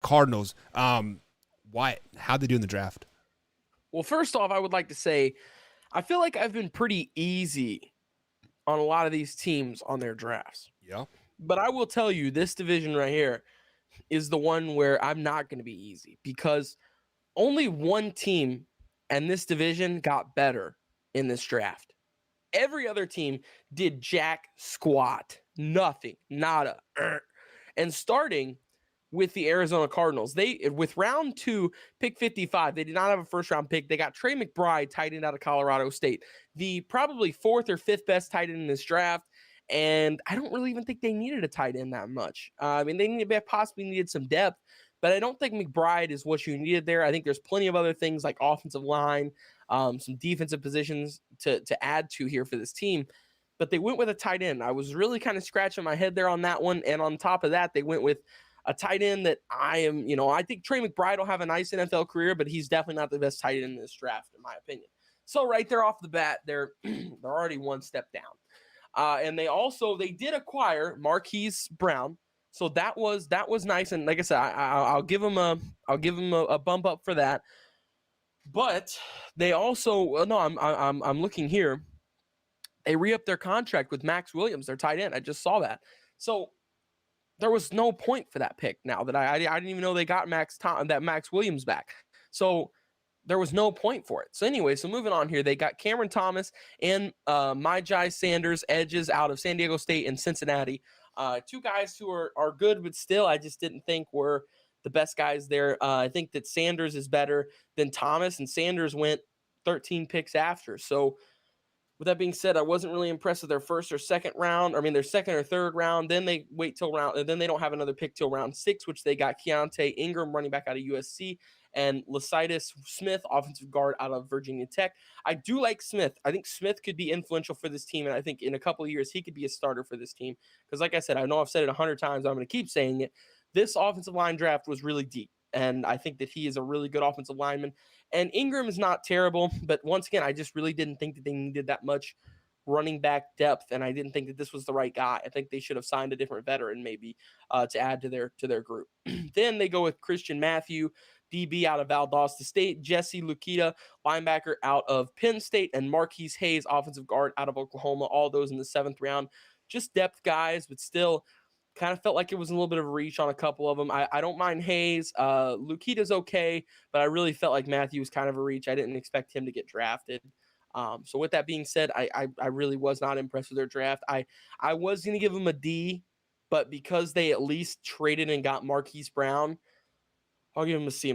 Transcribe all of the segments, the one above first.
Cardinals. How'd they do in the draft? Well, first off, I would like to say I feel like I've been pretty easy on a lot of these teams on their drafts. Yeah. But I will tell you, this division right here is the one where I'm not going to be easy because only one team and this division got better in this draft. Every other team did jack squat, nothing, nada. And starting with the Arizona Cardinals, with round 2, pick 55, they did not have a first round pick. They got Trey McBride, tight end out of Colorado State, the probably 4th or 5th best tight end in this draft. And I don't really even think they needed a tight end that much. I mean, they possibly needed some depth, but I don't think McBride is what you needed there. I think there's plenty of other things like offensive line, some defensive positions to add to here for this team. But they went with a tight end. I was really kind of scratching my head there on that one. And on top of that, they went with a tight end that I think Trey McBride will have a nice NFL career, but he's definitely not the best tight end in this draft, in my opinion. So right there off the bat, they're already one step down. And they did acquire Marquise Brown. So that was nice. And like I said, I'll give him a bump up for that. But they also, I'm looking here. They re-upped their contract with Max Williams, their tight end. I just saw that. So there was no point for that pick. Now that I didn't even know they got Max Williams back. So there was no point for it. So anyway, so moving on here, they got Cameron Thomas and Myjai Sanders, edges out of San Diego State and Cincinnati. 2 guys who are good, but still I just didn't think were the best guys there. I think that Sanders is better than Thomas, and Sanders went 13 picks after. So with that being said, I wasn't really impressed with their first or second round. I mean, their second or third round. Then they wait till and then they don't have another pick till round 6, which they got Keontae Ingram, running back out of USC, and Lecitus Smith, offensive guard out of Virginia Tech. I do like Smith. I think Smith could be influential for this team, and I think in a couple of years he could be a starter for this team. Because like I said, I know I've said it 100 times. I'm going to keep saying it. This offensive line draft was really deep, and I think that he is a really good offensive lineman. And Ingram is not terrible, but once again, I just really didn't think that they needed that much running back depth, and I didn't think that this was the right guy. I think they should have signed a different veteran maybe to add to their group. Then they go with Christian Matthew, DB out of Valdosta State, Jesse Lukita, linebacker out of Penn State, and Marquise Hayes, offensive guard out of Oklahoma, all those in the 7th round. Just depth guys, but still kind of felt like it was a little bit of a reach on a couple of them. I don't mind Hayes. Lukita's okay, but I really felt like Matthew was kind of a reach. I didn't expect him to get drafted. So with that being said, I really was not impressed with their draft. I was going to give them a D, but because they at least traded and got Marquise Brown, I'll give them a C-.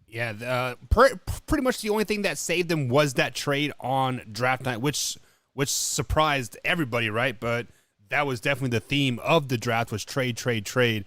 Yeah, pretty much the only thing that saved them was that trade on draft night, which surprised everybody, right? But that was definitely the theme of the draft, was trade.